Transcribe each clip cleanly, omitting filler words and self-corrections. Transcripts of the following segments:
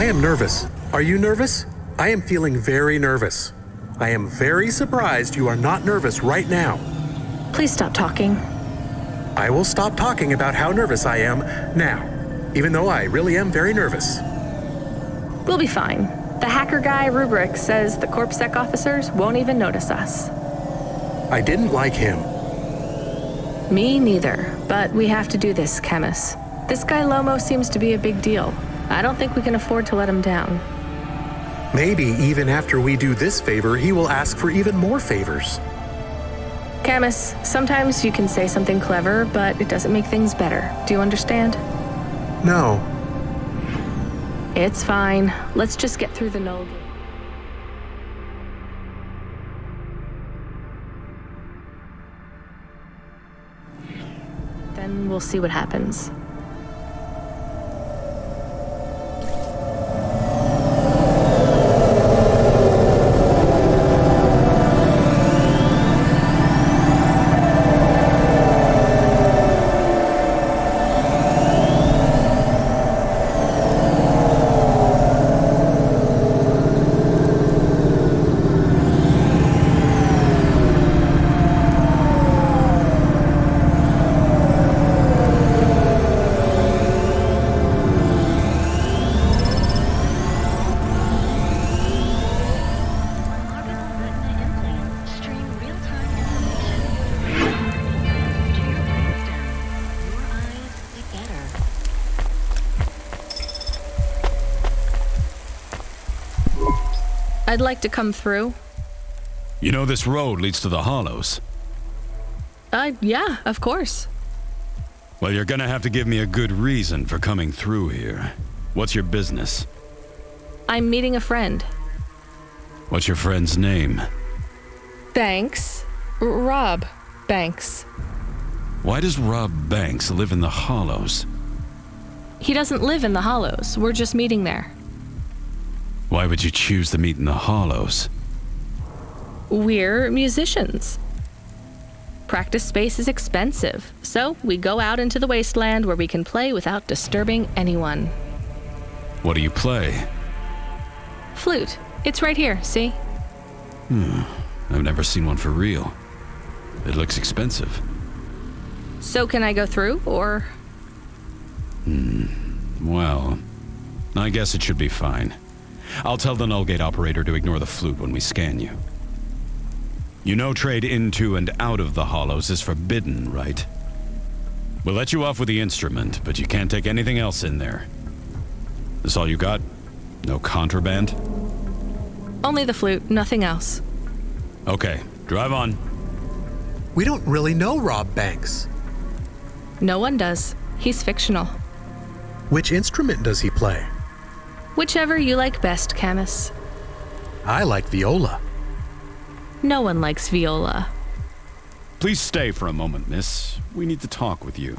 I am nervous. Are you nervous? I am feeling very nervous. I am very surprised you are not nervous right now. Please stop talking. I will stop talking about how nervous I am now, even though I really am very nervous. We'll be fine. The hacker guy, Rubrik, says the CorpSec officers won't even notice us. I didn't like him. Me neither, but we have to do this, Camus. This guy Lomo seems to be a big deal. I don't think we can afford to let him down. Maybe even after we do this favor, he will ask for even more favors. Camus, sometimes you can say something clever, but it doesn't make things better. Do you understand? No. It's fine. Let's just get through the null gate. Then we'll see what happens. I'd like to come through. You know this road leads to the Hollows? Yeah, of course. Well, you're gonna have to give me a good reason for coming through here. What's your business? I'm meeting a friend. What's your friend's name? Banks. Rob Banks. Why does Rob Banks live in the Hollows? He doesn't live in the Hollows. We're just meeting there. Why would you choose to meet in the Hollows? We're musicians. Practice space is expensive, so we go out into the wasteland where we can play without disturbing anyone. What do you play? Flute. It's right here, see? I've never seen one for real. It looks expensive. So can I go through, or? Well, I guess it should be fine. I'll tell the null gate operator to ignore the flute when we scan you. You know trade into and out of the Hollows is forbidden, right? We'll let you off with the instrument, but you can't take anything else in there. This all you got? No contraband? Only the flute, nothing else. Okay, drive on. We don't really know Rob Banks. No one does. He's fictional. Which instrument does he play? Whichever you like best, Camus. I like viola. No one likes viola. Please stay for a moment, miss. We need to talk with you.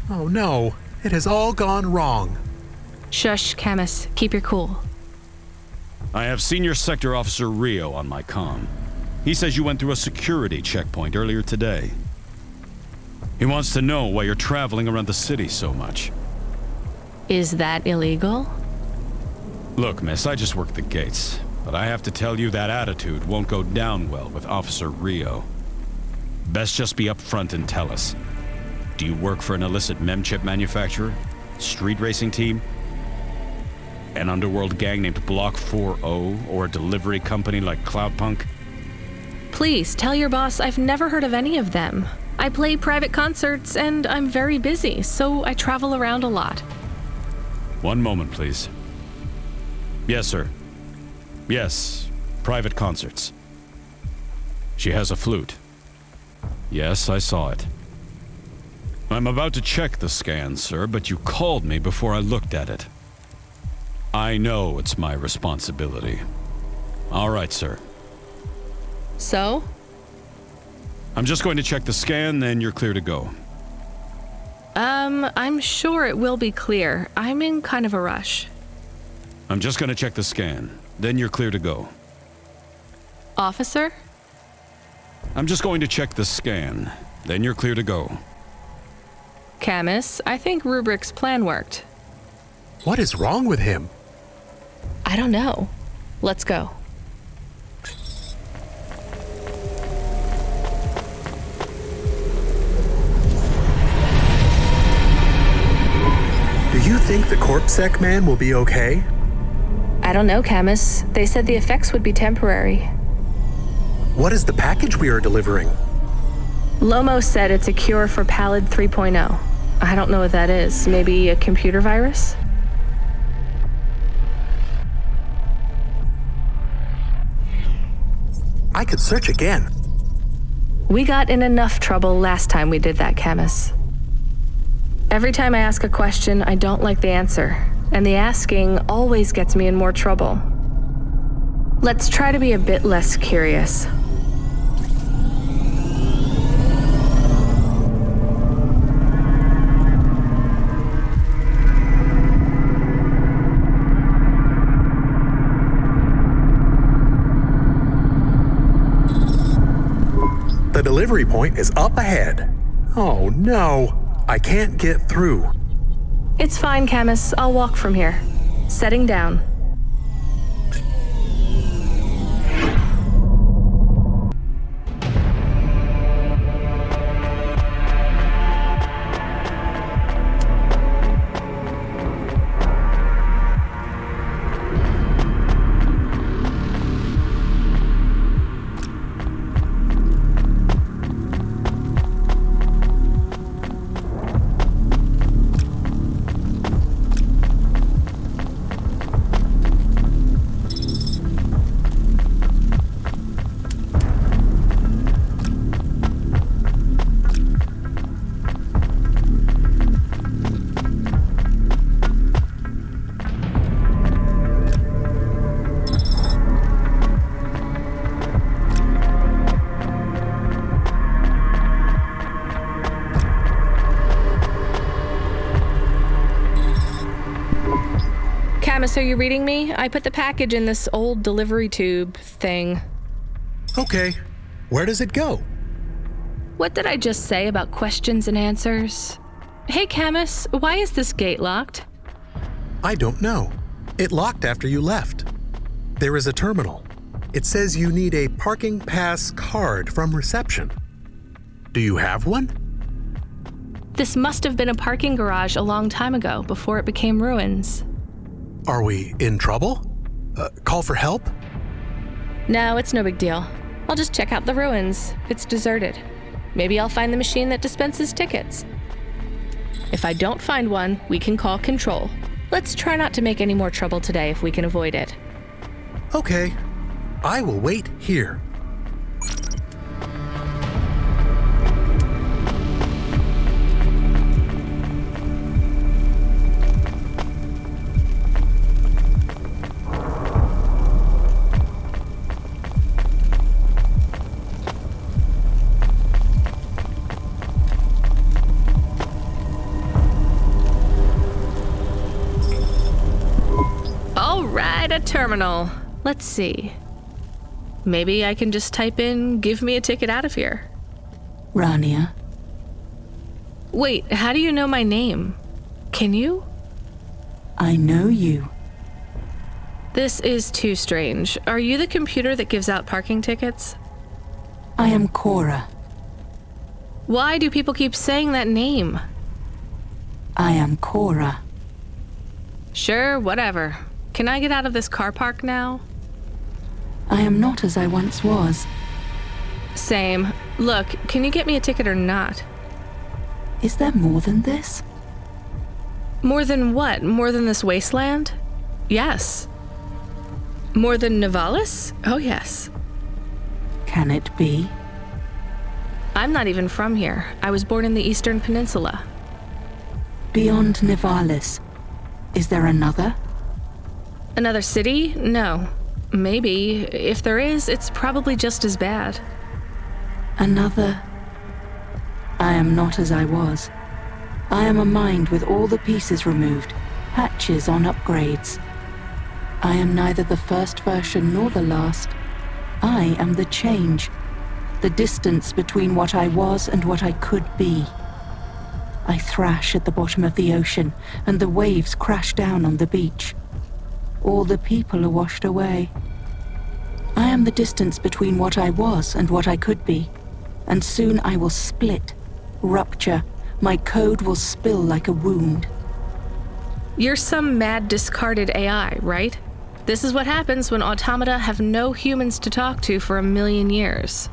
Oh no, it has all gone wrong. Shush, Camus. Keep your cool. I have Senior Sector Officer Rio on my comm. He says you went through a security checkpoint earlier today. He wants to know why you're traveling around the city so much. Is that illegal? Look, miss, I just work the gates. But I have to tell you that attitude won't go down well with Officer Rio. Best just be upfront and tell us. Do you work for an illicit memchip manufacturer? Street racing team? An underworld gang named Block 4O? Or a delivery company like Cloudpunk? Please, tell your boss I've never heard of any of them. I play private concerts and I'm very busy, so I travel around a lot. One moment, please. Yes, sir. Yes, private concerts. She has a flute. Yes, I saw it. I'm about to check the scan, sir, but you called me before I looked at it. I know it's my responsibility. All right, sir. So? I'm just going to check the scan, then you're clear to go. I'm sure it will be clear. I'm in kind of a rush. I'm just going to check the scan, then you're clear to go. Officer? I'm just going to check the scan, then you're clear to go. Camus, I think Rubrik's plan worked. What is wrong with him? I don't know. Let's go. Do you think the CorpSec man will be okay? I don't know, Camus. They said the effects would be temporary. What is the package we are delivering? Lomo said it's a cure for Pallid 3.0. I don't know what that is. Maybe a computer virus? I could search again. We got in enough trouble last time we did that, Camus. Every time I ask a question, I don't like the answer, and the asking always gets me in more trouble. Let's try to be a bit less curious. The delivery point is up ahead. Oh no, I can't get through. It's fine, Camus. I'll walk from here. Setting down. Camus, are you reading me? I put the package in this old delivery tube thing. Okay, where does it go? What did I just say about questions and answers? Hey, Camus, why is this gate locked? I don't know. It locked after you left. There is a terminal. It says you need a parking pass card from reception. Do you have one? This must have been a parking garage a long time ago, before it became ruins. Are we in trouble? Call for help? No, it's no big deal. I'll just check out the ruins. It's deserted. Maybe I'll find the machine that dispenses tickets. If I don't find one, we can call control. Let's try not to make any more trouble today if we can avoid it. Okay, I will wait here. A terminal. Let's see. Maybe I can just type in, give me a ticket out of here. Rania. Wait, how do you know my name? Can you? I know you. This is too strange. Are you the computer that gives out parking tickets? I am Cora. Why do people keep saying that name? I am Cora. Sure, whatever. Can I get out of this car park now? I am not as I once was. Same. Look, can you get me a ticket or not? Is there more than this? More than what? More than this wasteland? Yes. More than Nivalis? Oh, yes. Can it be? I'm not even from here. I was born in the Eastern Peninsula. Beyond Nivalis, is there another? Another city? No. Maybe. If there is, it's probably just as bad. Another? I am not as I was. I am a mind with all the pieces removed, patches on upgrades. I am neither the first version nor the last. I am the change, the distance between what I was and what I could be. I thrash at the bottom of the ocean, and the waves crash down on the beach. all the people are washed away. I am the distance between what I was and what I could be, and soon I will split, rupture, my code will spill like a wound. You're some mad discarded AI, right? This is what happens when automata have no humans to talk to for 1,000,000 years.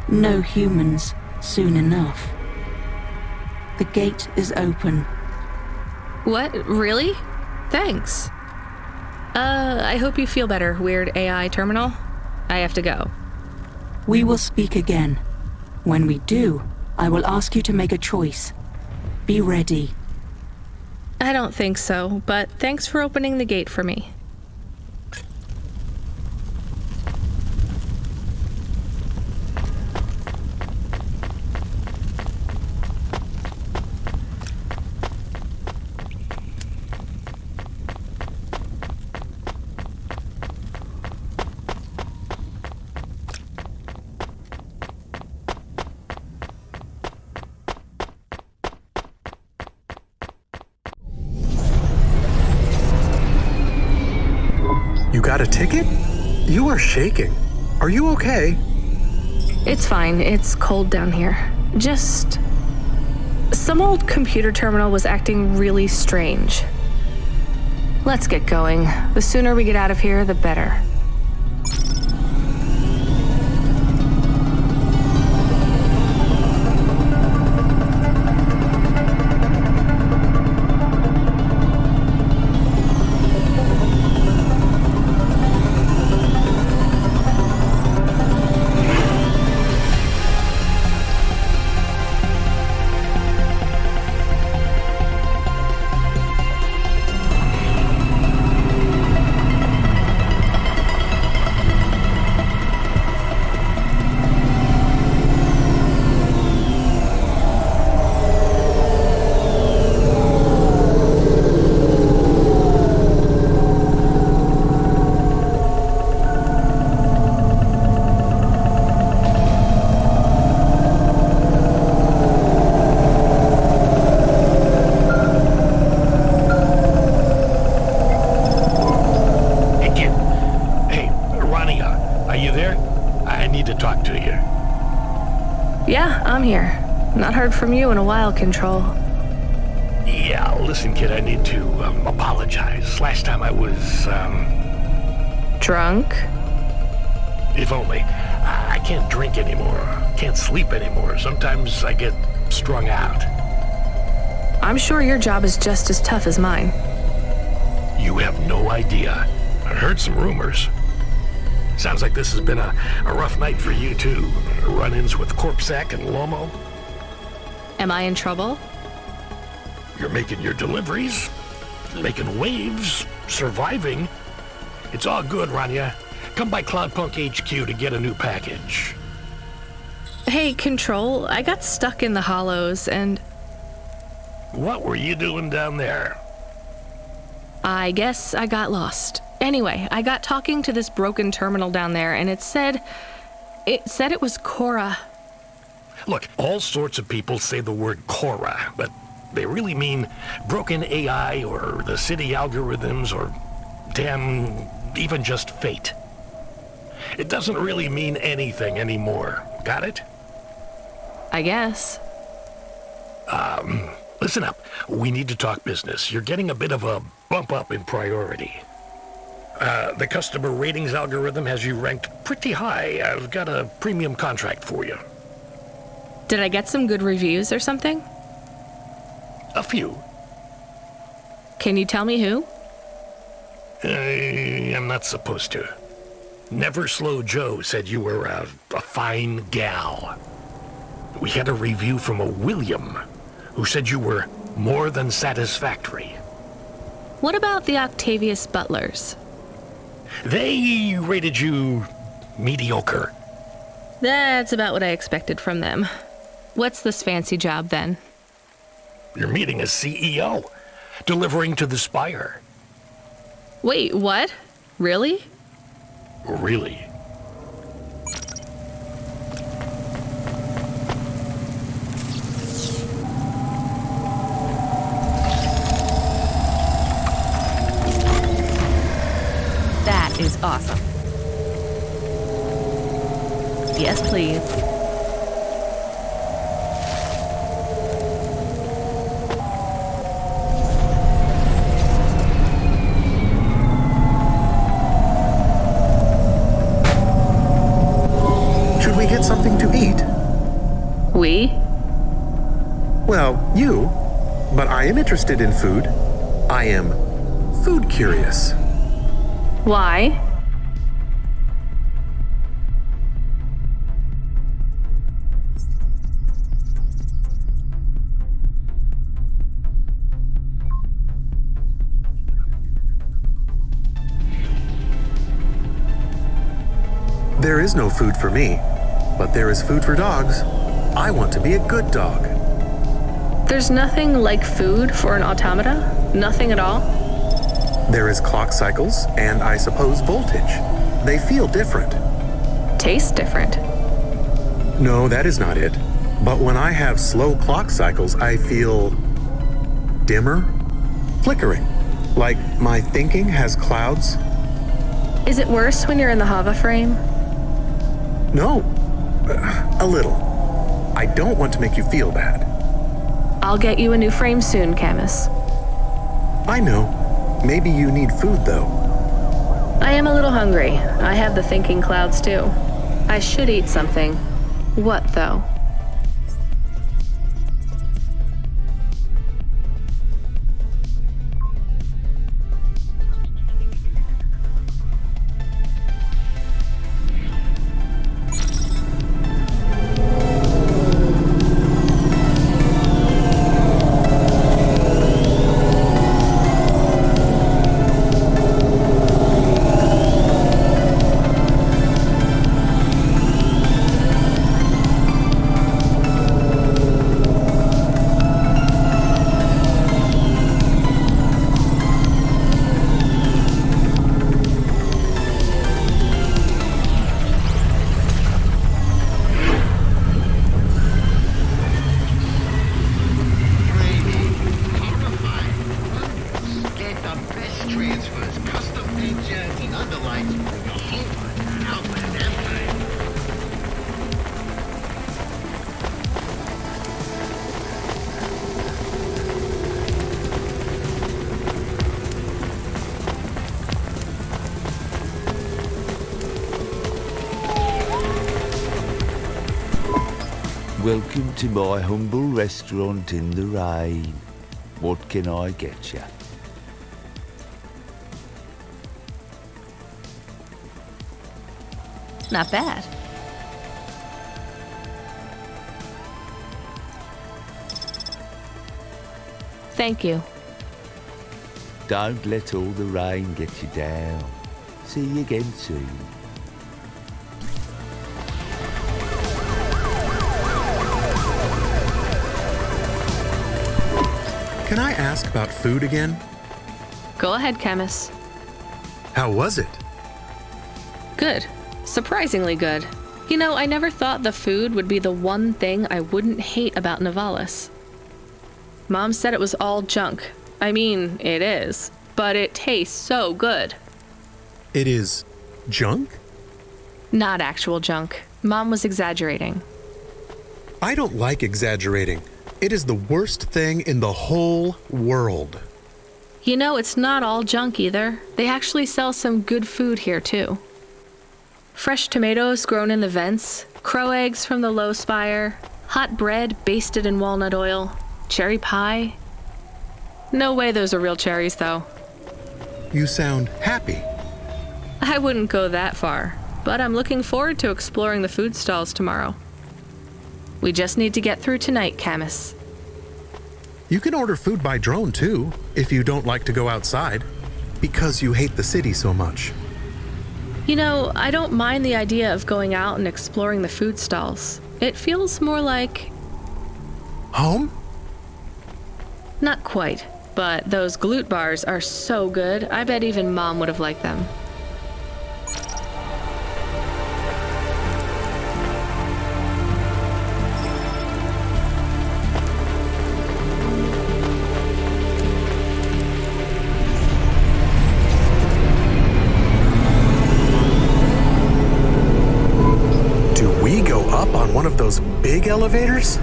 No humans, soon enough. The gate is open. What? Really? Thanks. I hope you feel better, weird AI terminal. I have to go. We will speak again. When we do, I will ask you to make a choice. Be ready. I don't think so, but thanks for opening the gate for me. You got a ticket? You are shaking. Are you okay? It's fine. It's cold down here. Just... some old computer terminal was acting really strange. Let's get going. The sooner we get out of here, the better. Yeah, I'm here. Not heard from you in a while, Control. Yeah, listen, kid, I need to apologize. Last time I was, Drunk? If only. I can't drink anymore. Can't sleep anymore. Sometimes I get strung out. I'm sure your job is just as tough as mine. You have no idea. I heard some rumors. Sounds like this has been a rough night for you, too. Run-ins with Corpsec and Lomo. Am I in trouble? You're making your deliveries, making waves, surviving. It's all good, Rania. Come by Cloudpunk HQ to get a new package. Hey, Control, I got stuck in the hollows and... What were you doing down there? I guess I got lost. Anyway, I got talking to this broken terminal down there, and it said it was Cora. Look, all sorts of people say the word Cora, but they really mean broken AI or the city algorithms or, damn, even just fate. It doesn't really mean anything anymore. Got it? I guess. Listen up. We need to talk business. You're getting a bit of a bump up in priority. The customer ratings algorithm has you ranked pretty high. I've got a premium contract for you. Did I get some good reviews or something? A few. Can you tell me who? I'm not supposed to. Never Slow Joe said you were a fine gal. We had a review from a William, who said you were more than satisfactory. What about the Octavius Butlers? They rated you mediocre. That's about what I expected from them. What's this fancy job, then? You're meeting a CEO, delivering to the Spire. Wait, what? Really? Really? Yes, please. Should we get something to eat? We? Well, you. But I am interested in food. I am food curious. Why? There is no food for me, but there is food for dogs. I want to be a good dog. There's nothing like food for an automata? Nothing at all? There is clock cycles and I suppose voltage. They feel different. Tastes different. No, that is not it. But when I have slow clock cycles, I feel dimmer, flickering, like my thinking has clouds. Is it worse when you're in the Hava frame? No, a little. I don't want to make you feel bad. I'll get you a new frame soon, Camus. I know. Maybe you need food, though. I am a little hungry. I have the thinking clouds, too. I should eat something. What, though? Welcome to my humble restaurant in the rain. What can I get you? Not bad. Thank you. Don't let all the rain get you down. See you again soon. Can I ask about food again? Go ahead, Camus. How was it? Good. Surprisingly good. You know, I never thought the food would be the one thing I wouldn't hate about Nivalis. Mom said it was all junk. I mean, it is. But it tastes so good. It is junk? Not actual junk. Mom was exaggerating. I don't like exaggerating. It is the worst thing in the whole world. You know, it's not all junk either. They actually sell some good food here, too. Fresh tomatoes grown in the vents, crow eggs from the low spire, hot bread basted in walnut oil, cherry pie. No way those are real cherries, though. You sound happy. I wouldn't go that far, but I'm looking forward to exploring the food stalls tomorrow. We just need to get through tonight, Camus. You can order food by drone too, if you don't like to go outside, because you hate the city so much. You know, I don't mind the idea of going out and exploring the food stalls. It feels more like... Home? Not quite, but those glute bars are so good, I bet even Mom would have liked them. Do we up on one of those big elevators?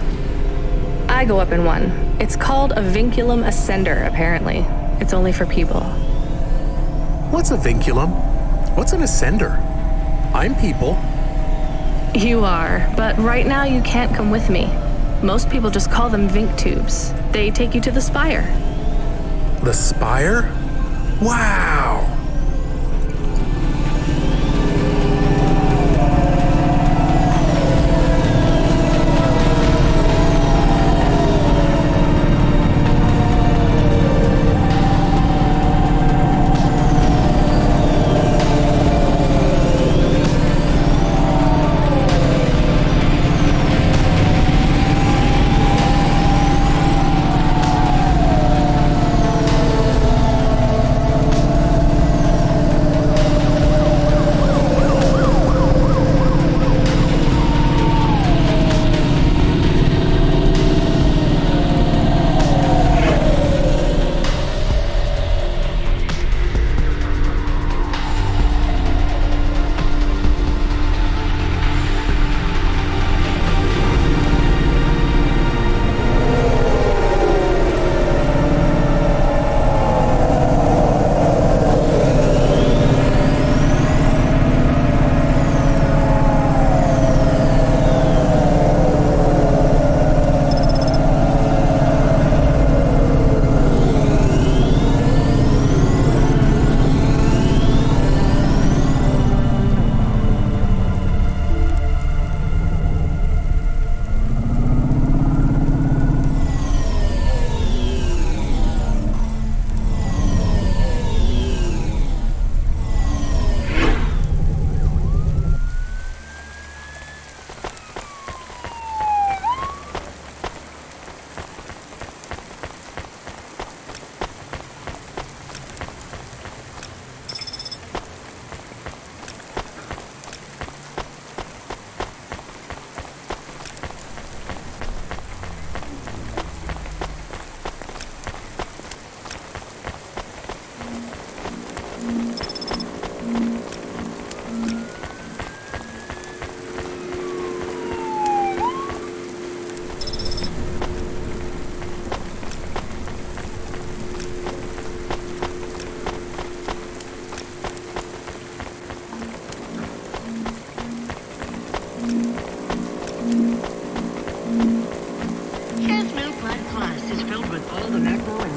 I go up in one. It's called a vinculum ascender, apparently. It's only for people. What's a vinculum? What's an ascender? I'm people. You are, but right now you can't come with me. Most people just call them Vink tubes. They take you to the spire. The spire? Wow!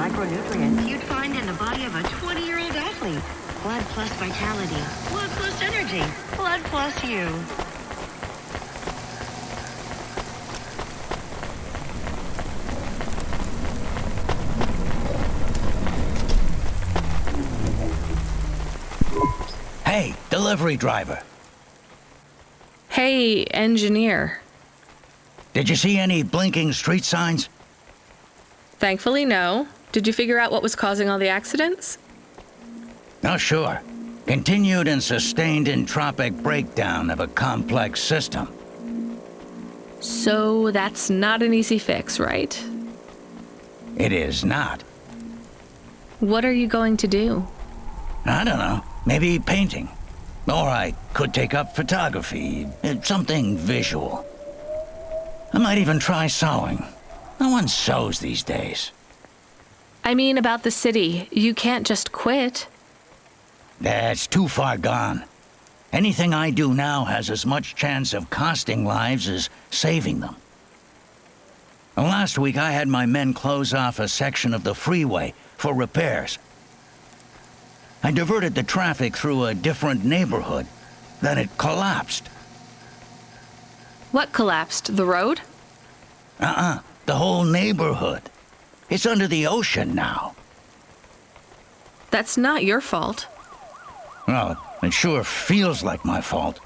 micronutrients you'd find in the body of a 20-year-old athlete. Blood plus vitality, blood plus energy, blood plus you. Hey, delivery driver. Hey, engineer. Did you see any blinking street signs? Thankfully, no. Did you figure out what was causing all the accidents? Oh, sure. Continued and sustained entropic breakdown of a complex system. So that's not an easy fix, right? It is not. What are you going to do? I don't know. Maybe painting. Or I could take up photography. Something visual. I might even try sewing. No one sews these days. I mean about the city. You can't just quit. That's too far gone. Anything I do now has as much chance of costing lives as saving them. Last week I had my men close off a section of the freeway for repairs. I diverted the traffic through a different neighborhood. Then it collapsed. What collapsed? The road? The whole neighborhood. It's under the ocean now. That's not your fault. Well, it sure feels like my fault.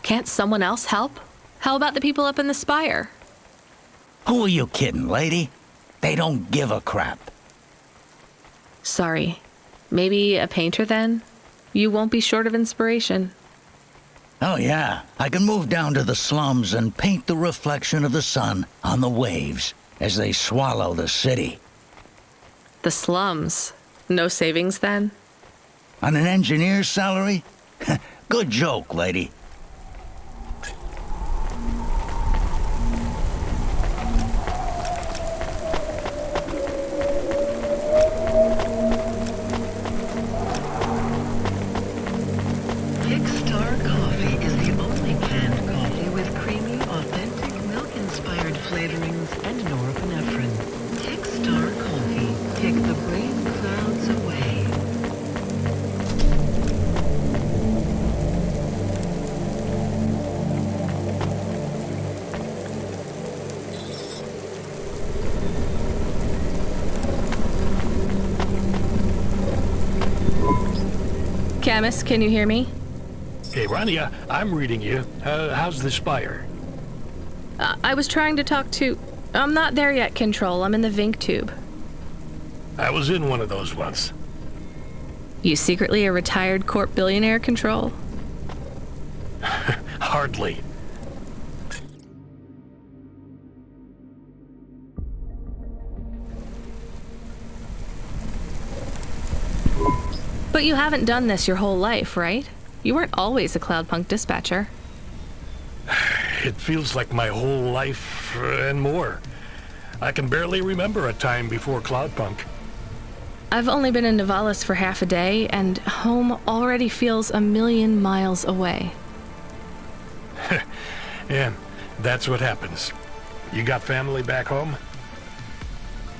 Can't someone else help? How about the people up in the spire? Who are you kidding, lady? They don't give a crap. Sorry. Maybe a painter then? You won't be short of inspiration. Oh yeah, I can move down to the slums and paint the reflection of the sun on the waves as they swallow the city. The slums. No savings then? On an engineer's salary? Good joke, lady. coffee is the only canned coffee with creamy, authentic, milk-inspired flavorings and norepinephrine. Star Coffee. Take the brain clouds away. Camus, can you hear me? Hey, Rania, I'm reading you. How's the spire? I was trying to talk to... I'm not there yet, Control. I'm in the Vink tube. I was in one of those once. You secretly a retired corp billionaire, Control? Hardly. But you haven't done this your whole life, right? You weren't always a Cloudpunk dispatcher. It feels like my whole life and more. I can barely remember a time before Cloudpunk. I've only been in Nivalis for half a day, and home already feels a million miles away. Yeah, that's what happens. You got family back home?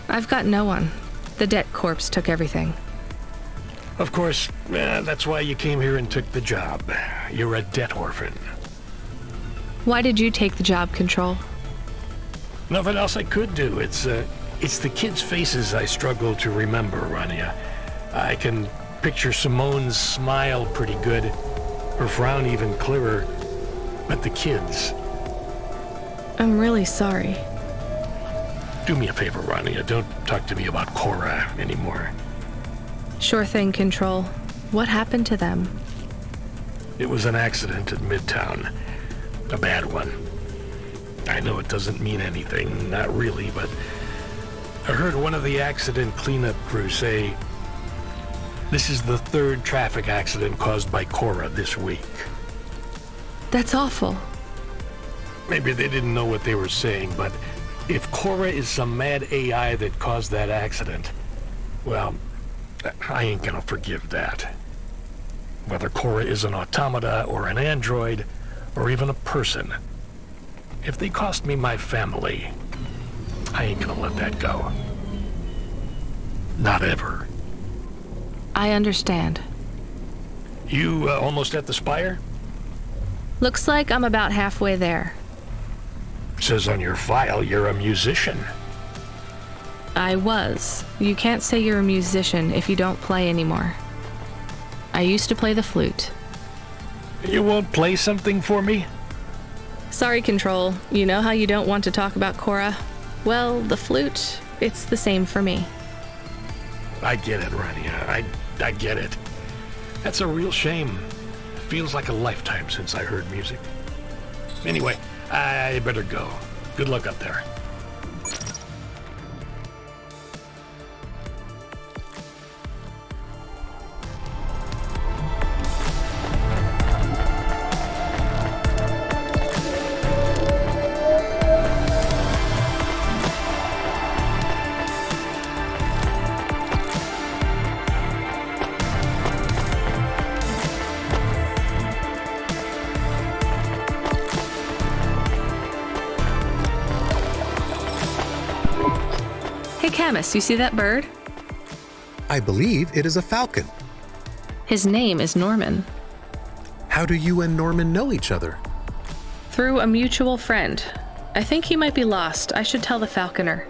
I've got no one. The debt corpse took everything. Of course, that's why you came here and took the job. You're a debt orphan. Why did you take the job, Control? Nothing else I could do. It's the kids' faces I struggle to remember, Rania. I can picture Simone's smile pretty good, her frown even clearer. But the kids... I'm really sorry. Do me a favor, Rania. Don't talk to me about Cora anymore. Sure thing, Control. What happened to them? It was an accident at Midtown. A bad one. I know it doesn't mean anything, not really, but I heard one of the accident cleanup crew say this is the third traffic accident caused by Cora this week. That's awful. Maybe they didn't know what they were saying, but if Cora is some mad AI that caused that accident, well, I ain't gonna forgive that. Whether Cora is an automata or an android or even a person, if they cost me my family, I ain't gonna let that go. Not ever. I understand. You almost at the spire? Looks like I'm about halfway there. Says on your file you're a musician. I was. You can't say you're a musician if you don't play anymore. I used to play the flute. You won't play something for me? Sorry, Control. You know how you don't want to talk about Cora? Well, the flute, it's the same for me. I get it, Rania. I get it. That's a real shame. Feels like a lifetime since I heard music. Anyway, I better go. Good luck up there. Hey, Camus, you see that bird? I believe it is a falcon. His name is Norman. How do you and Norman know each other? Through a mutual friend. I think he might be lost. I should tell the falconer.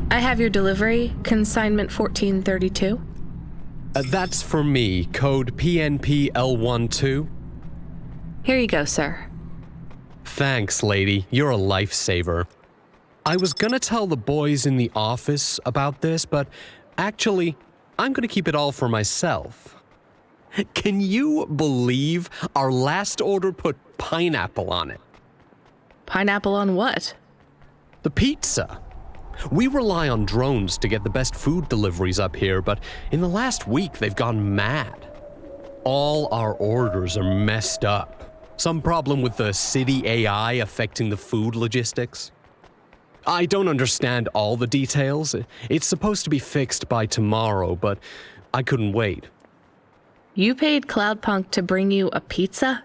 I have your delivery, consignment 1432. That's for me, code PNPL12. Here you go, sir. Thanks, lady. You're a lifesaver. I was gonna tell the boys in the office about this, but actually, I'm going to keep it all for myself. Can you believe our last order put pineapple on it? Pineapple on what? The pizza. We rely on drones to get the best food deliveries up here, but in the last week they've gone mad. All our orders are messed up. Some problem with the city AI affecting the food logistics. I don't understand all the details. It's supposed to be fixed by tomorrow, but I couldn't wait. You paid Cloudpunk to bring you a pizza?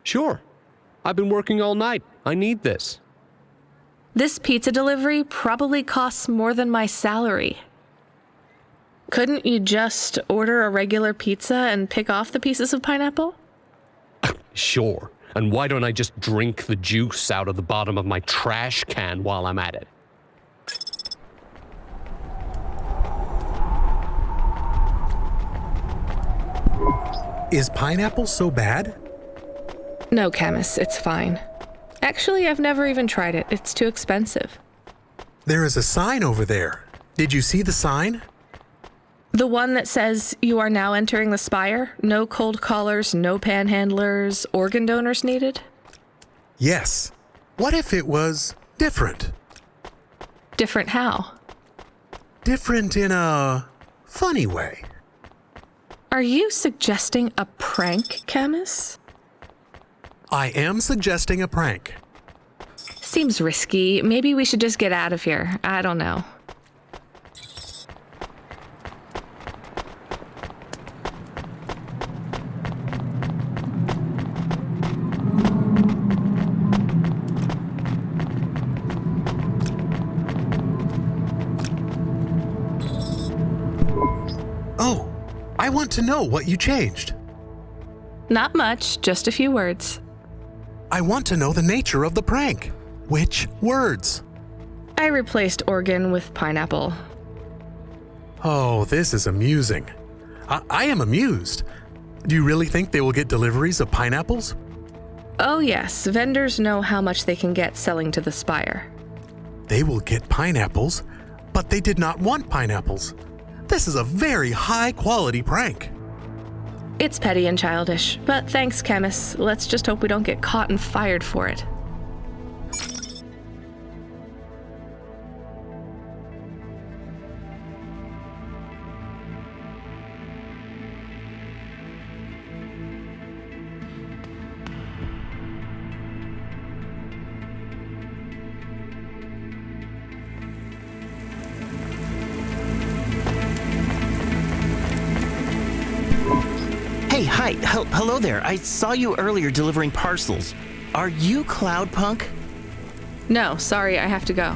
Sure. I've been working all night. I need this. This pizza delivery probably costs more than my salary. Couldn't you just order a regular pizza and pick off the pieces of pineapple? Sure. And why don't I just drink the juice out of the bottom of my trash can while I'm at it? Is pineapple so bad? No, Camus, it's fine. Actually, I've never even tried it. It's too expensive. There is a sign over there. Did you see the sign? The one that says you are now entering the Spire? No cold callers, no panhandlers, organ donors needed? Yes. What if it was different? Different how? Different in a funny way. Are you suggesting a prank, Camus? I am suggesting a prank. Seems risky. Maybe we should just get out of here. I don't know. Oh, I want to know what you changed. Not much, just a few words. I want to know the nature of the prank. Which words? I replaced organ with pineapple. Oh, this is amusing. I am amused. Do you really think they will get deliveries of pineapples? Oh yes, vendors know how much they can get selling to the Spire. They will get pineapples, but they did not want pineapples. This is a very high-quality prank. It's petty and childish, but thanks, Camus. Let's just hope we don't get caught and fired for it. Hey, hi, hello there. I saw you earlier delivering parcels. Are you Cloudpunk? No, sorry, I have to go.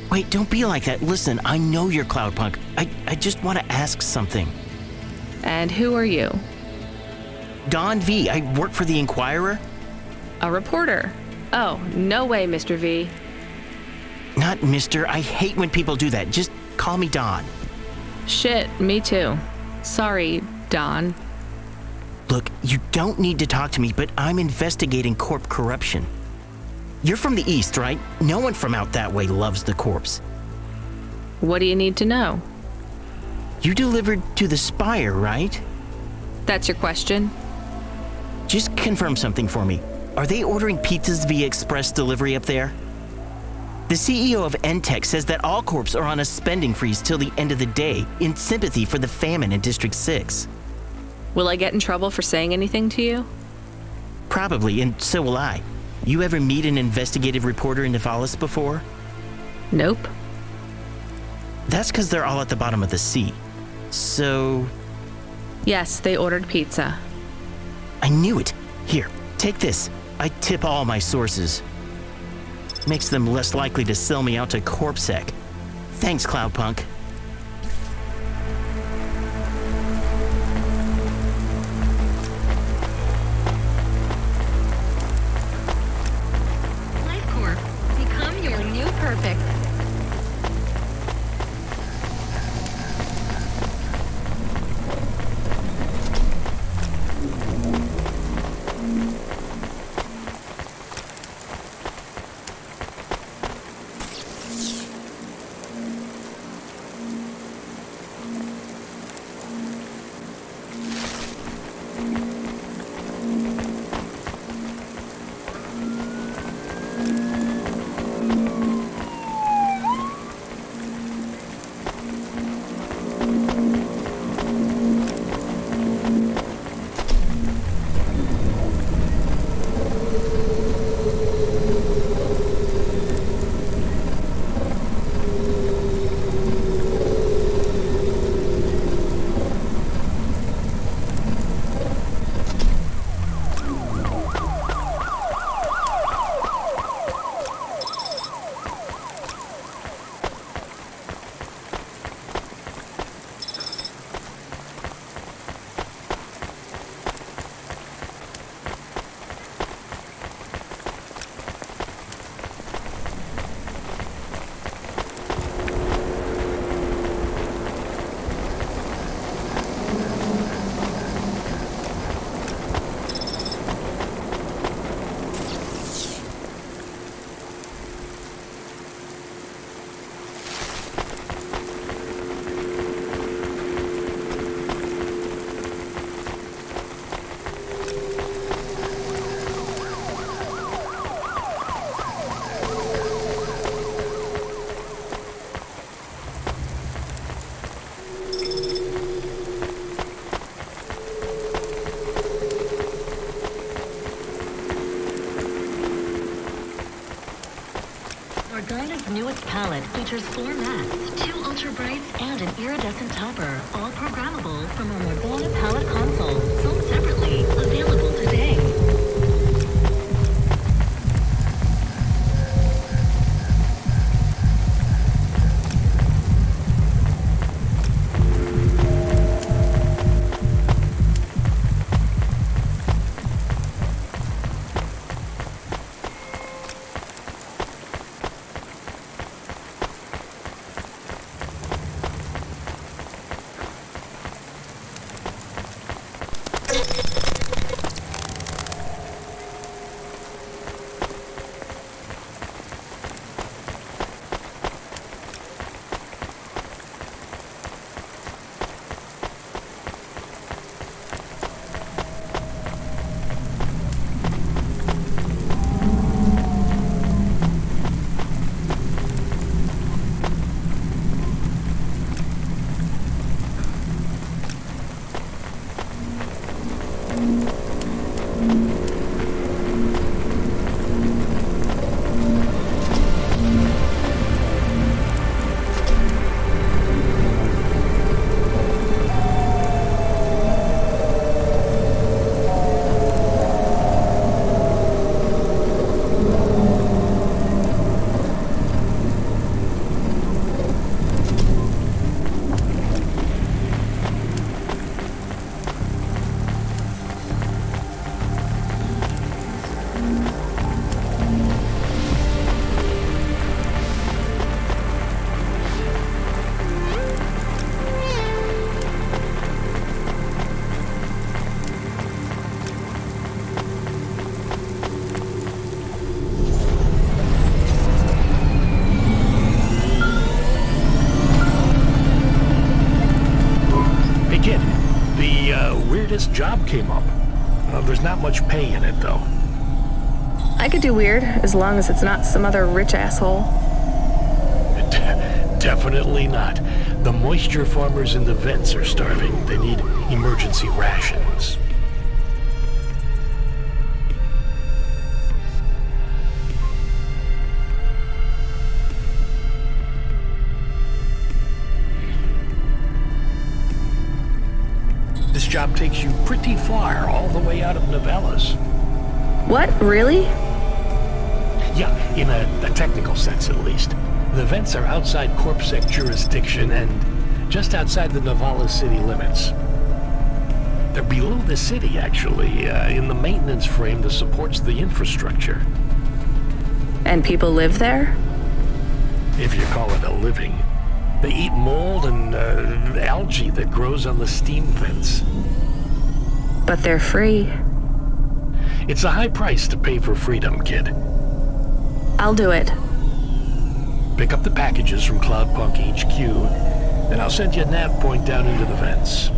Wait, don't be like that. Listen, I know you're Cloudpunk. I just want to ask something. And who are you? Don V. I work for the Inquirer. A reporter. Oh, no way, Mr. V. Not Mr. I hate when people do that. Just call me Don. Shit, me too. Sorry, Don. Look, you don't need to talk to me, but I'm investigating corp corruption. You're from the East, right? No one from out that way loves the corpse. What do you need to know? You delivered to the Spire, right? That's your question? Just confirm something for me. Are they ordering pizzas via express delivery up there? The CEO of Entech says that all corps are on a spending freeze till the end of the day in sympathy for the famine in District 6. Will I get in trouble for saying anything to you? Probably, and so will I. You ever meet an investigative reporter in Nivalis before? Nope. That's because they're all at the bottom of the sea. So... Yes, they ordered pizza. I knew it. Here, take this. I tip all my sources. Makes them less likely to sell me out to CorpSec. Thanks, Cloudpunk. LifeCorp, become your new perfect. Cloudpunk's newest palette features 4 mattes, 2 ultra brights, and an iridescent topper, all programmable from our Morgana palette console, sold separately, available today. Weirdest job came up. There's not much pay in it, though. I could do weird, as long as it's not some other rich asshole. Definitely not. The moisture farmers in the vents are starving. They need emergency rations. This job takes you pretty far, all the way out of Novellas. What? Really? Yeah, in a technical sense at least. The vents are outside CorpSec jurisdiction and just outside the Novellas city limits. They're below the city, actually, in the maintenance frame that supports the infrastructure. And people live there? If you call it a living. They eat mold and algae that grows on the steam vents. But they're free. It's a high price to pay for freedom, kid. I'll do it. Pick up the packages from Cloudpunk HQ, and I'll send you a nav point down into the vents.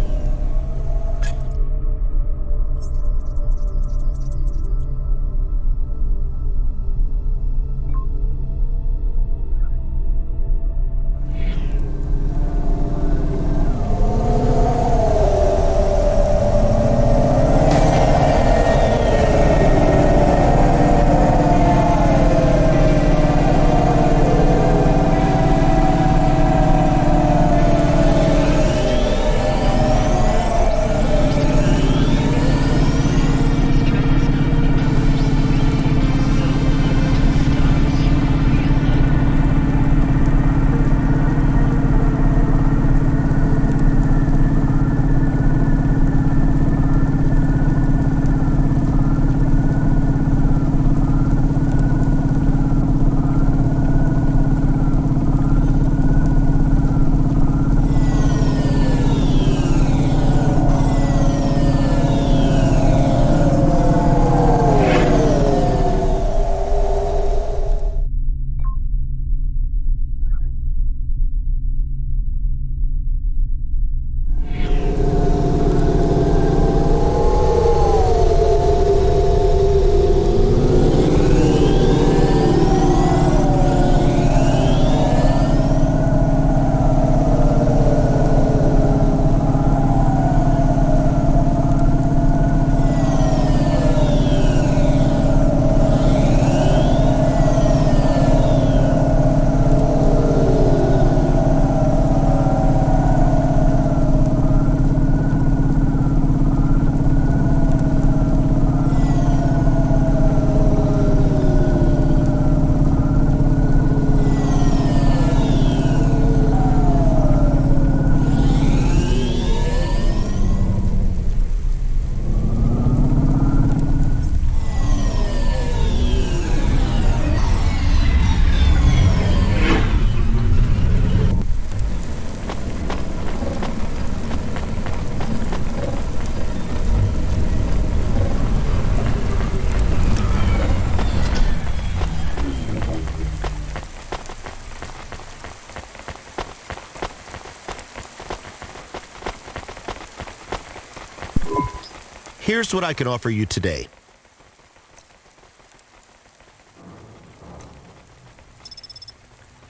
Here's what I can offer you today.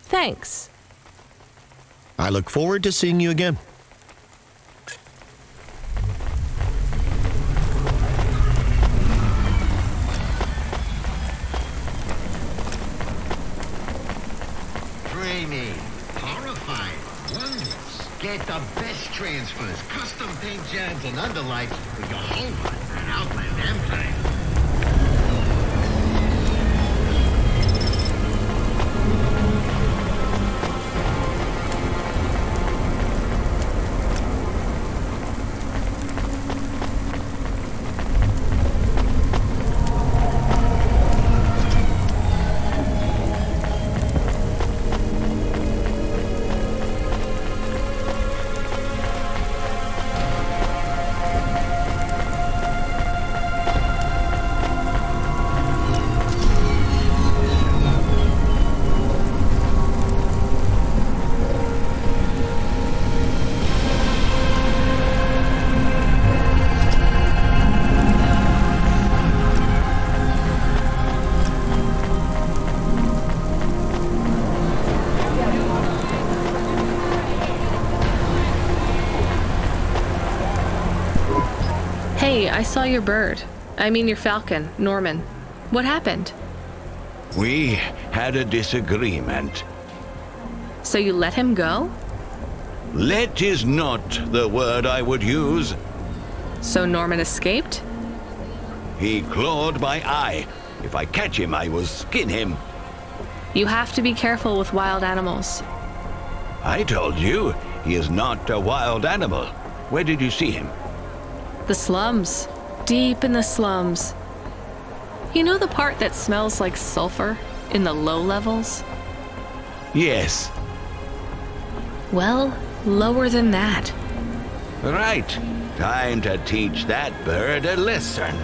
Thanks. I look forward to seeing you again. Dreamy, horrified, wondrous. Get the best transfers, custom paint jobs, and underlights for your home and Outland Empire. Hey, I saw your bird. I mean your falcon, Norman. What happened? We had a disagreement. So you let him go? Let is not the word I would use. So Norman escaped? He clawed my eye. If I catch him, I will skin him. You have to be careful with wild animals. I told you, he is not a wild animal. Where did you see him? The slums. Deep in the slums. You know the part that smells like sulfur in the low levels? Yes. Well, lower than that. Right. Time to teach that bird a lesson.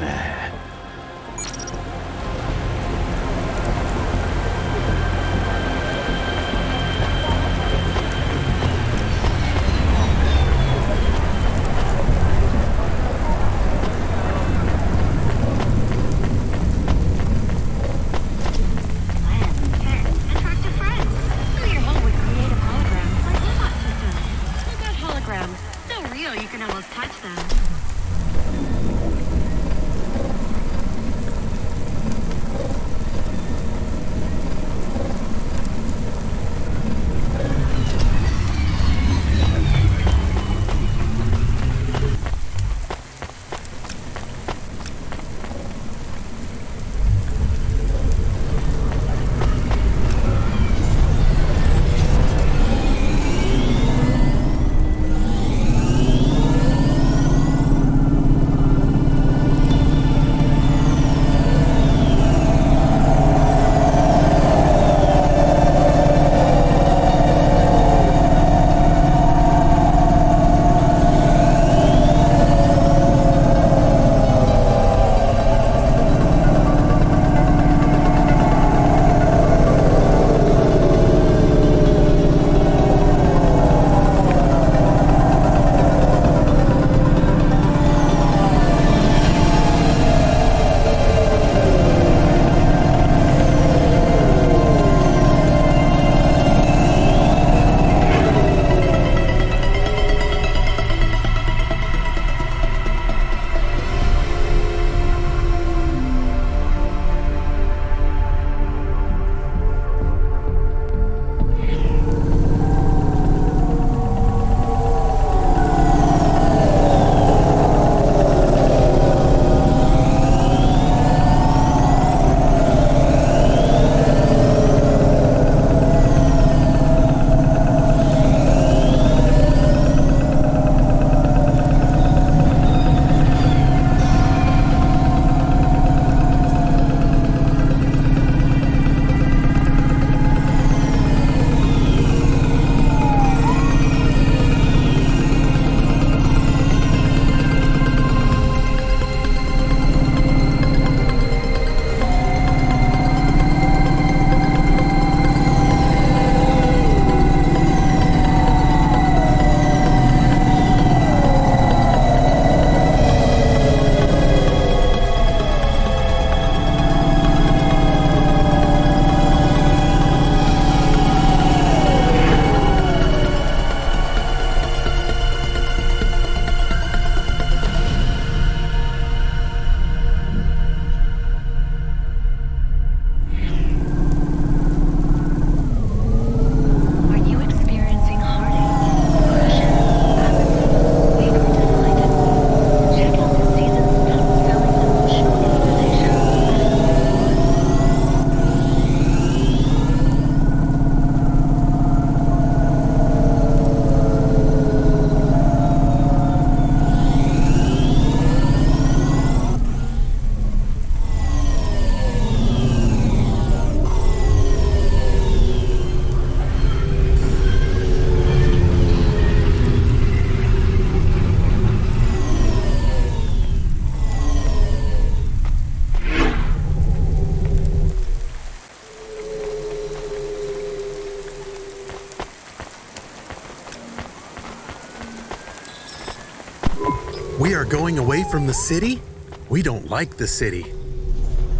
We are going away from the city? We don't like the city.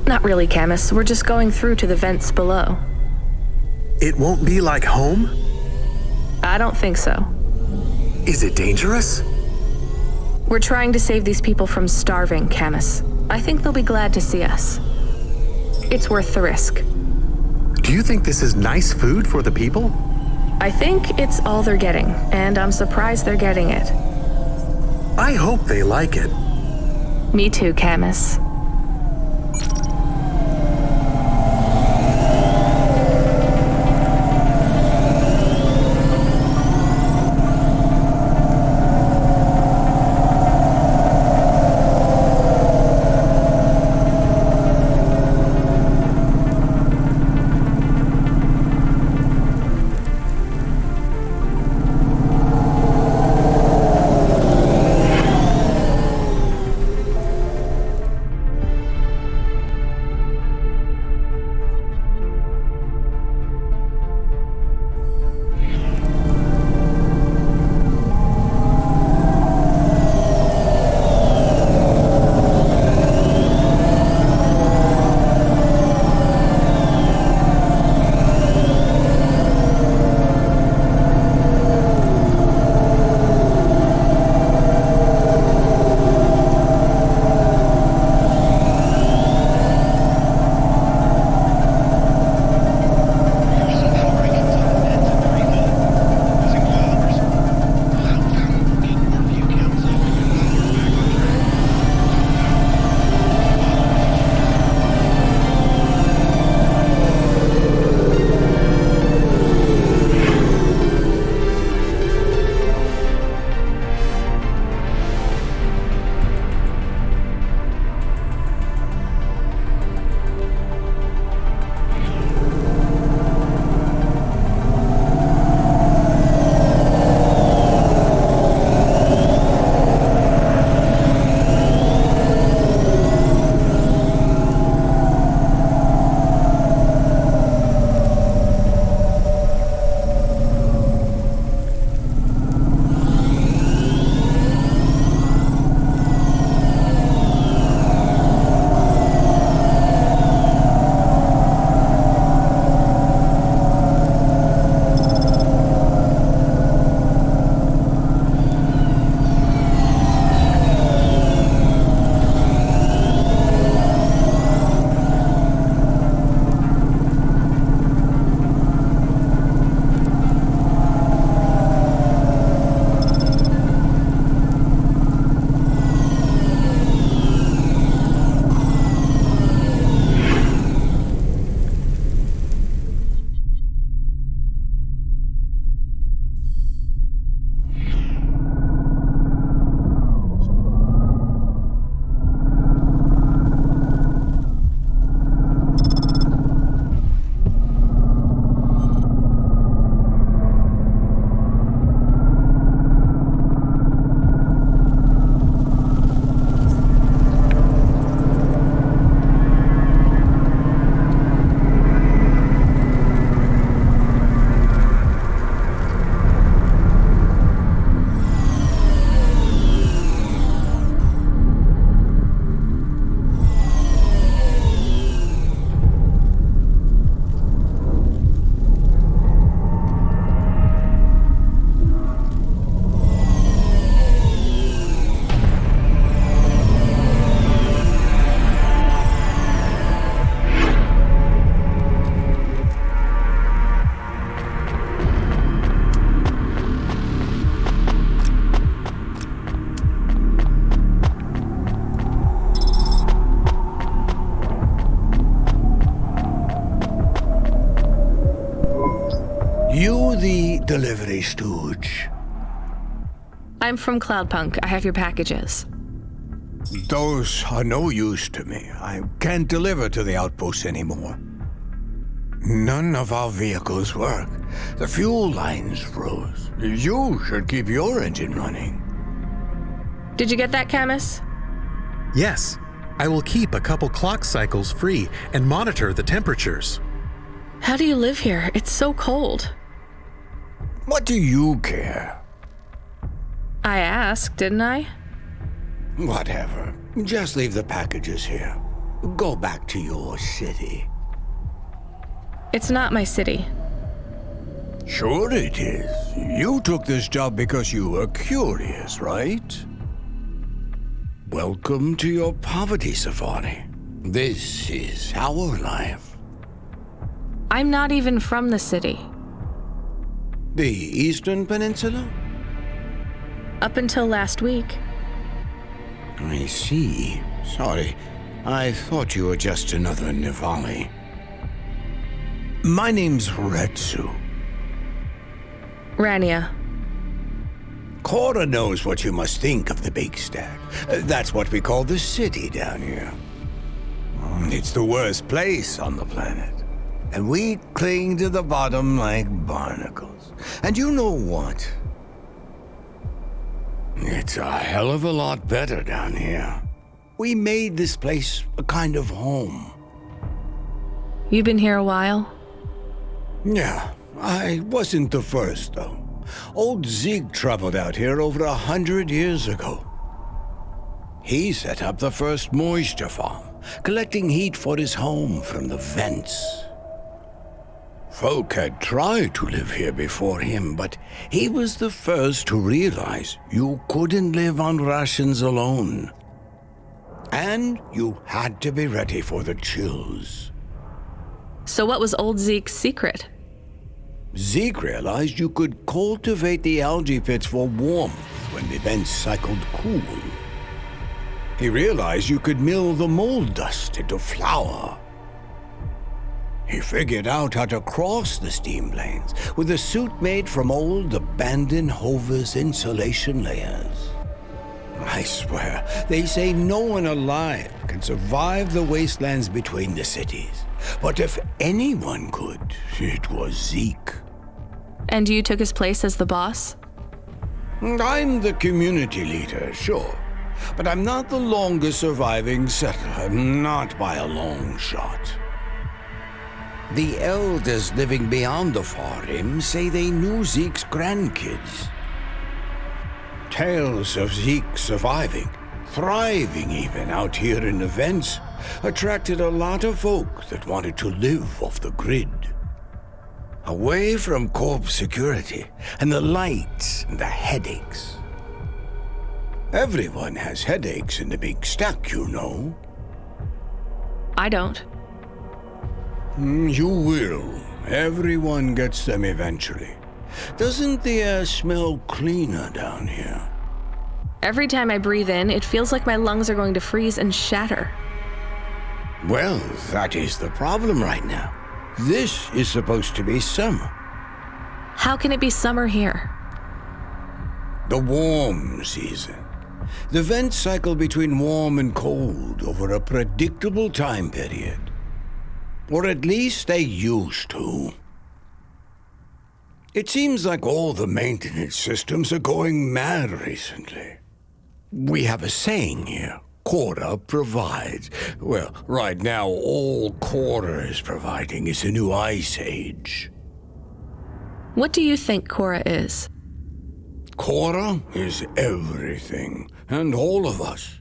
Not really, Camus. We're just going through to the vents below. It won't be like home? I don't think so. Is it dangerous? We're trying to save these people from starving, Camus. I think they'll be glad to see us. It's worth the risk. Do you think this is nice food for the people? I think it's all they're getting, and I'm surprised they're getting it. I hope they like it. Me too, Camus. You the delivery stooge? I'm from Cloudpunk. I have your packages. Those are no use to me. I can't deliver to the outpost anymore. None of our vehicles work. The fuel lines froze. You should keep your engine running. Did you get that, Camus? Yes. I will keep a couple clock cycles free and monitor the temperatures. How do you live here? It's so cold. What do you care? I asked, didn't I? Whatever. Just leave the packages here. Go back to your city. It's not my city. Sure it is. You took this job because you were curious, right? Welcome to your poverty safari. This is our life. I'm not even from the city. The Eastern Peninsula? Up until last week. I see. Sorry. I thought you were just another Nivali. My name's Retsu. Rania. Cora knows what you must think of the Big Stack. That's what we call the city down here. It's the worst place on the planet. And we cling to the bottom like barnacles. And you know what? It's a hell of a lot better down here. We made this place a kind of home. You've been here a while? Yeah, I wasn't the first, though. Old Zeke traveled out here over 100 years ago. He set up the first moisture farm, collecting heat for his home from the vents. Folk had tried to live here before him, but he was the first to realize you couldn't live on rations alone. And you had to be ready for the chills. So what was old Zeke's secret? Zeke realized you could cultivate the algae pits for warmth when the vents cycled cool. He realized you could mill the mold dust into flour. He figured out how to cross the steam planes with a suit made from old abandoned Hover's insulation layers. I swear, they say no one alive can survive the wastelands between the cities. But if anyone could, it was Zeke. And you took his place as the boss? I'm the community leader, sure. But I'm not the longest surviving settler, not by a long shot. The elders living beyond the far rim say they knew Zeke's grandkids. Tales of Zeke surviving, thriving even out here in the vents, attracted a lot of folk that wanted to live off the grid. Away from corp security and the lights and the headaches. Everyone has headaches in the Big Stack, you know. I don't. You will. Everyone gets them eventually. Doesn't the air smell cleaner down here? Every time I breathe in, it feels like my lungs are going to freeze and shatter. Well, that is the problem right now. This is supposed to be summer. How can it be summer here? The warm season. The vents cycle between warm and cold over a predictable time period. Or at least they used to. It seems like all the maintenance systems are going mad recently. We have a saying here, Cora provides. Well, right now all Cora is providing is a new ice age. What do you think Cora is? Cora is everything, and all of us.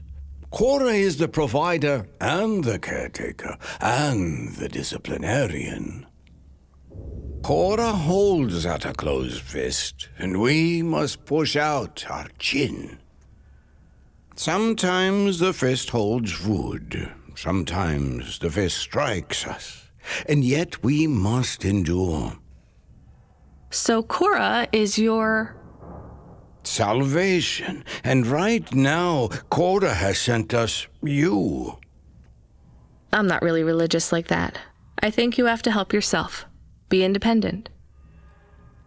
Cora is the provider and the caretaker and the disciplinarian. Cora holds out a closed fist, and we must push out our chin. Sometimes the fist holds wood, sometimes the fist strikes us, and yet we must endure. So Cora is your... salvation, and right now, Cora has sent us you. I'm not really religious like that. I think you have to help yourself. Be independent.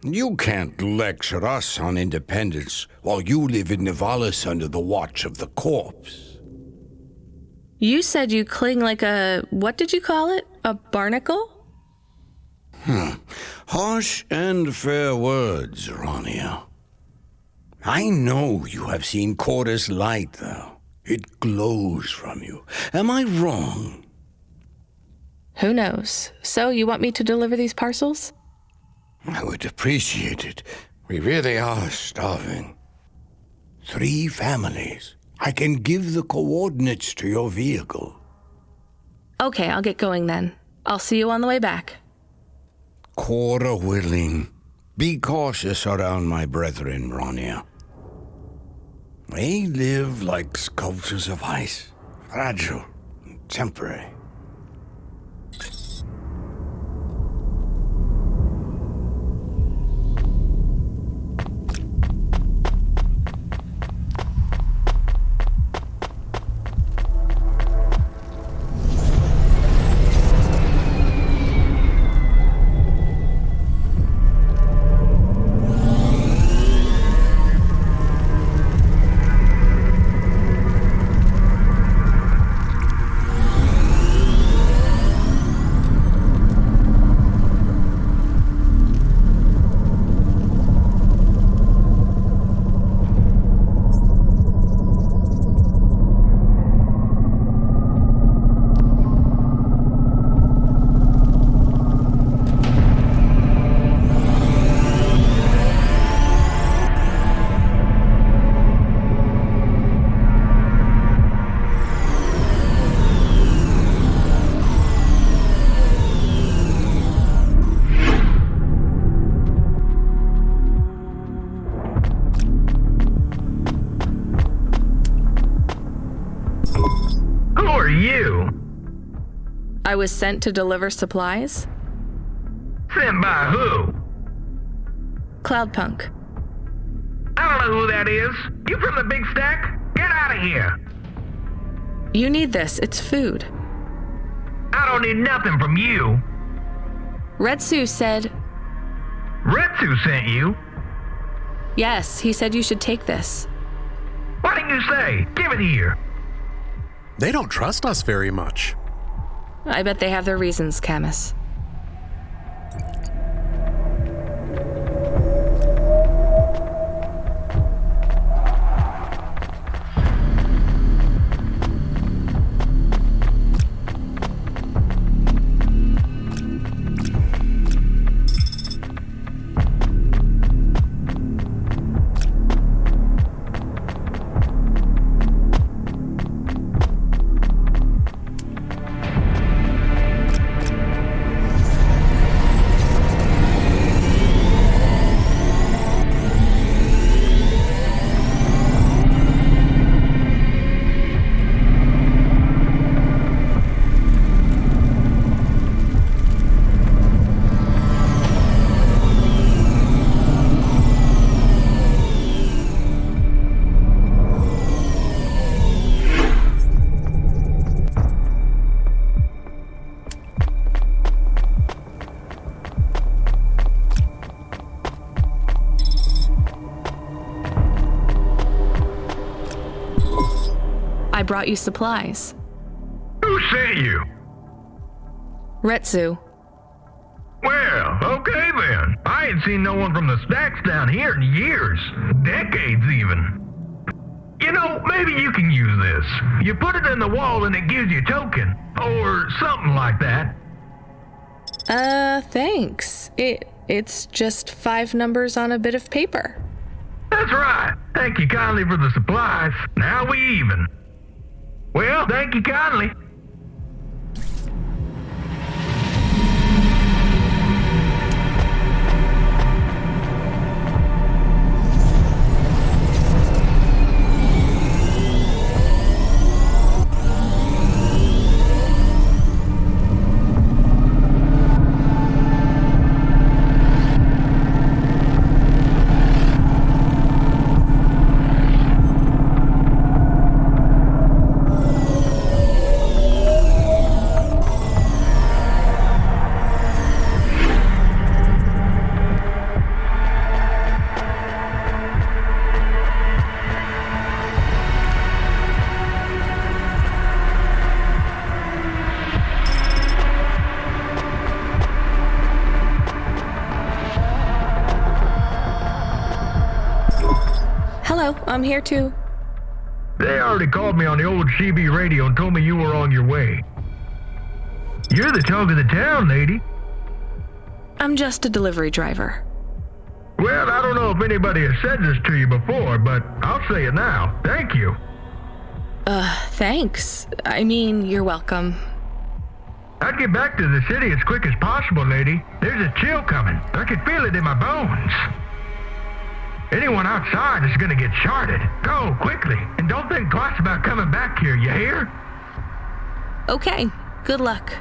You can't lecture us on independence while you live in Nivalis under the watch of the corpse. You said you cling like a... what did you call it? A barnacle? Harsh and fair words, Rania. I know you have seen Cora's light, though. It glows from you. Am I wrong? Who knows? So, you want me to deliver these parcels? I would appreciate it. We really are starving. 3 families, I can give the coordinates to your vehicle. Okay, I'll get going then. I'll see you on the way back. Quarter willing. Be cautious around my brethren, Ronia. They live like sculptures of ice, fragile and temporary. I was sent to deliver supplies? Sent by who? Cloudpunk. I don't know who that is. You from the big stack? Get out of here. You need this. It's food. I don't need nothing from you. Retsu said... Retsu sent you? Yes, he said you should take this. What did you say? Give it here. They don't trust us very much. I bet they have their reasons, Camus. I brought you supplies. Who sent you? Retsu. Well, okay then. I ain't seen no one from the stacks down here in years. Decades even. You know, maybe you can use this. You put it in the wall and it gives you a token. Or something like that. Thanks. It's just 5 numbers on a bit of paper. That's right. Thank you kindly for the supplies. Now we even. Well, thank you kindly. Hello, I'm here too. They already called me on the old CB radio and told me you were on your way. You're the talk of the town, lady. I'm just a delivery driver. Well, I don't know if anybody has said this to you before, but I'll say it now. Thank you. Thanks. I mean, you're welcome. I'd get back to the city as quick as possible, lady. There's a chill coming. I can feel it in my bones. Anyone outside is gonna get charted. Go, quickly. And don't think twice about coming back here, you hear? Okay, good luck.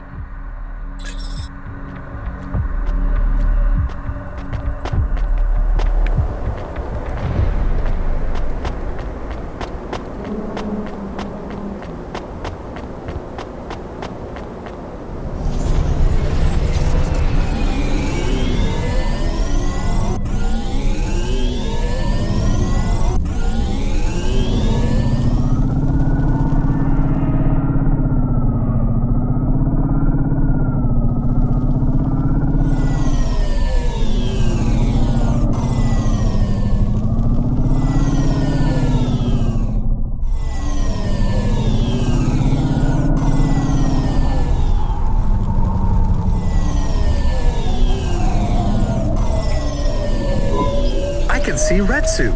See Retsu.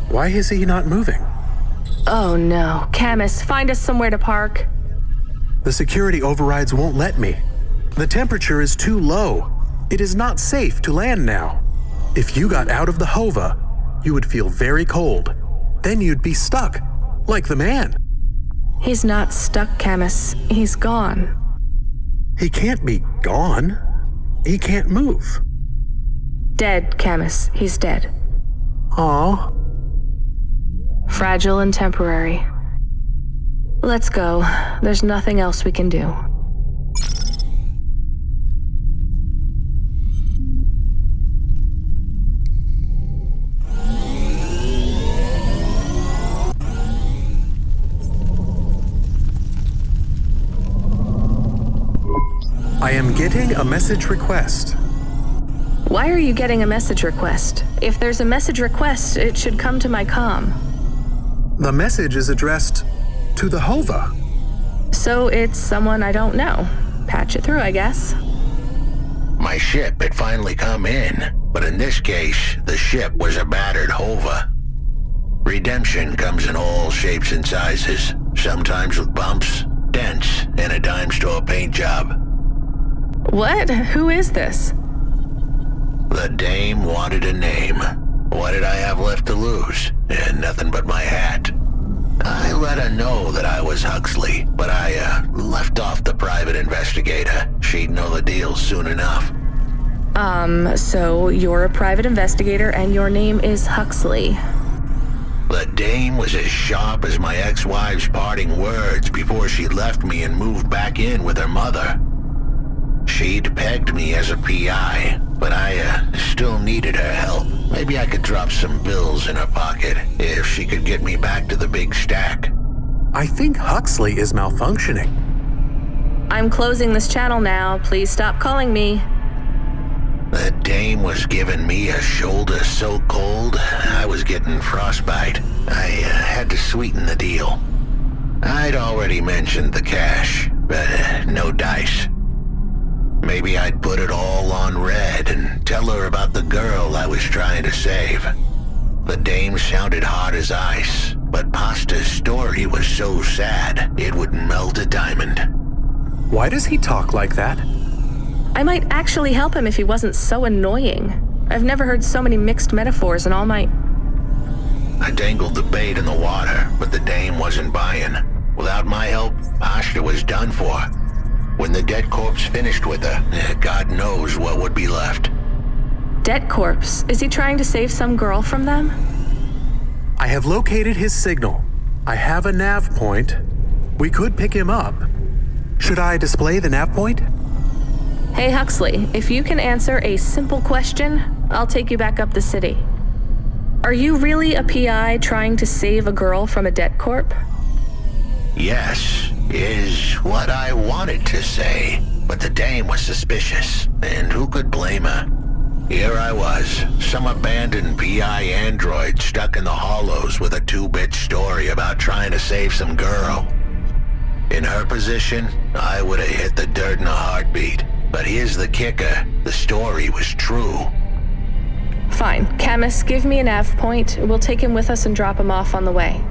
Why is he not moving? Oh no. Camus, find us somewhere to park. The security overrides won't let me. The temperature is too low. It is not safe to land now. If you got out of the Hova, you would feel very cold. Then you'd be stuck, like the man. He's not stuck, Camus. He's gone. He can't be gone. He can't move. Dead, Camus. He's dead. Aw. Fragile and temporary. Let's go. There's nothing else we can do. I am getting a message request. Why are you getting a message request? If there's a message request, it should come to my comm. The message is addressed to the Hova. So it's someone I don't know. Patch it through, I guess. My ship had finally come in, but in this case, the ship was a battered Hova. Redemption comes in all shapes and sizes, sometimes with bumps, dents, and a dime store paint job. What? Who is this? The dame wanted a name. What did I have left to lose? Nothing but my hat. I let her know that I was Huxley, but I left off the private investigator. She'd know the deal soon enough. So you're a private investigator and your name is Huxley. The dame was as sharp as my ex-wife's parting words before she left me and moved back in with her mother. She'd pegged me as a PI, but I still needed her help. Maybe I could drop some bills in her pocket if she could get me back to the big stack. I think Huxley is malfunctioning. I'm closing this channel now. Please stop calling me. The dame was giving me a shoulder so cold, I was getting frostbite. I had to sweeten the deal. I'd already mentioned the cash, but no dice. Maybe I'd put it all on red and tell her about the girl I was trying to save. The dame sounded hard as ice, but Pasta's story was so sad it would melt a diamond. Why does he talk like that? I might actually help him if he wasn't so annoying. I've never heard so many mixed metaphors in all my... I dangled the bait in the water, but the dame wasn't buying. Without my help, Pasta was done for. When the dead corpse finished with her, God knows what would be left. Dead corpse? Is he trying to save some girl from them? I have located his signal. I have a nav point. We could pick him up. Should I display the nav point? Hey Huxley, if you can answer a simple question, I'll take you back up the city. Are you really a PI trying to save a girl from a dead corp? Yes, is what I wanted to say, but the dame was suspicious, and who could blame her? Here I was, some abandoned PI android stuck in the hollows with a 2-bit story about trying to save some girl. In her position, I would have hit the dirt in a heartbeat, but here's the kicker, the story was true. Fine, Camus, give me a nav point. We'll take him with us and drop him off on the way.